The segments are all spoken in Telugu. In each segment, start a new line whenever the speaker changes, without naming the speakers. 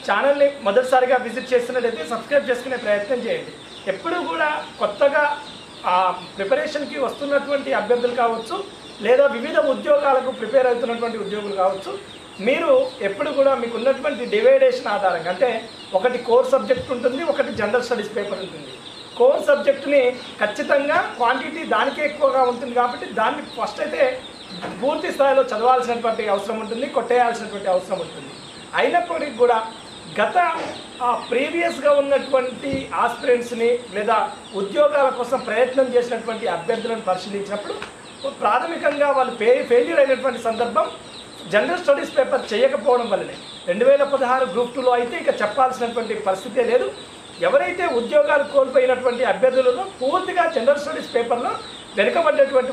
ఛానల్ని మొదటిసారిగా విజిట్ చేస్తున్నట్టయితే సబ్స్క్రైబ్ చేసుకునే ప్రయత్నం చేయండి. ఎప్పుడూ కూడా కొత్తగా ప్రిపరేషన్కి వస్తున్నటువంటి అభ్యర్థులు కావచ్చు, లేదా వివిధ ఉద్యోగాలకు ప్రిపేర్ అవుతున్నటువంటి ఉద్యోగులు కావచ్చు, మీరు ఎప్పుడు కూడా మీకు ఉన్నటువంటి డివైడేషన్ ఆధారంగా, అంటే ఒకటి కోర్ సబ్జెక్ట్ ఉంటుంది, ఒకటి జనరల్ స్టడీస్ పేపర్ ఉంటుంది. కోర్ సబ్జెక్టుని ఖచ్చితంగా క్వాంటిటీ దానికే ఎక్కువగా ఉంటుంది కాబట్టి దాన్ని ఫస్ట్ అయితే పూర్తి స్థాయిలో చదవాల్సినటువంటి అవసరం ఉంటుంది, కొట్టేయాల్సినటువంటి అవసరం ఉంటుంది. అయినప్పటికీ కూడా గత ప్రీవియస్గా ఉన్నటువంటి ఆస్పిరెంట్స్ని లేదా ఉద్యోగాల కోసం ప్రయత్నం చేసినటువంటి అభ్యర్థులను పరిశీలించినప్పుడు ప్రాథమికంగా వాళ్ళు ఫెయిల్యూర్ అయినటువంటి సందర్భం జనరల్ స్టడీస్ పేపర్ చేయకపోవడం వల్లనే. 2016 గ్రూప్ 2లో అయితే ఇక చెప్పాల్సినటువంటి పరిస్థితే లేదు. ఎవరైతే ఉద్యోగాలు కోల్పోయినటువంటి అభ్యర్థులను పూర్తిగా జనరల్ స్టడీస్ పేపర్లో వెనుకబడ్డటువంటి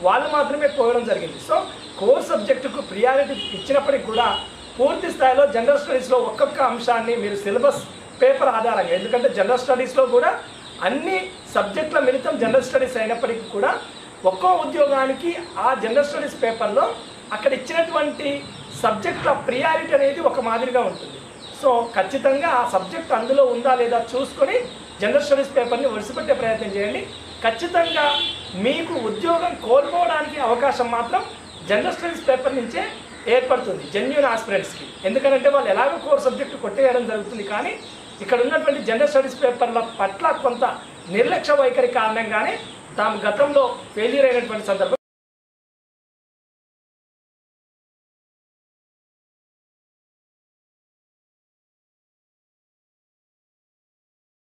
వాళ్ళు మాత్రమే పోవడం జరిగింది. సో కోర్ సబ్జెక్టుకు ప్రియారిటీ ఇచ్చినప్పటికీ కూడా పూర్తి స్థాయిలో జనరల్ స్టడీస్లో ఒక్కొక్క అంశాన్ని మీరు సిలబస్ పేపర్ ఆధారంగా, ఎందుకంటే జనరల్ స్టడీస్లో కూడా అన్ని సబ్జెక్టుల మిళితం జనరల్ స్టడీస్ అయినప్పటికీ కూడా ఒక్కో ఉద్యోగానికి ఆ జనరల్ స్టడీస్ పేపర్లో అక్కడ ఇచ్చినటువంటి సబ్జెక్టుల ప్రియారిటీ అనేది ఒక మాదిరిగా ఉంటుంది. సో ఖచ్చితంగా ఆ సబ్జెక్ట్ అందులో ఉందా లేదా చూసుకొని జనరల్ స్టడీస్ పేపర్ని వరుసపెట్టే ప్రయత్నం చేయండి. ఖచ్చితంగా మీకు ఉద్యోగం కోల్పోవడానికి అవకాశం మాత్రం జనరల్ స్టడీస్ పేపర్ నుంచే ఏర్పడుతుంది జెన్యూన్ ఆస్పిరెంట్స్కి. ఎందుకంటే వాళ్ళు ఎలాగో కోర్ సబ్జెక్టు కొట్టేయడం జరుగుతుంది, కానీ ఇక్కడ ఉన్నటువంటి జనరల్ స్టడీస్ పేపర్ల పట్ల కొంత నిర్లక్ష్య వైఖరి కారణంగానే తాము గతంలో ఫెయిల్యూర్ అయినటువంటి సందర్భం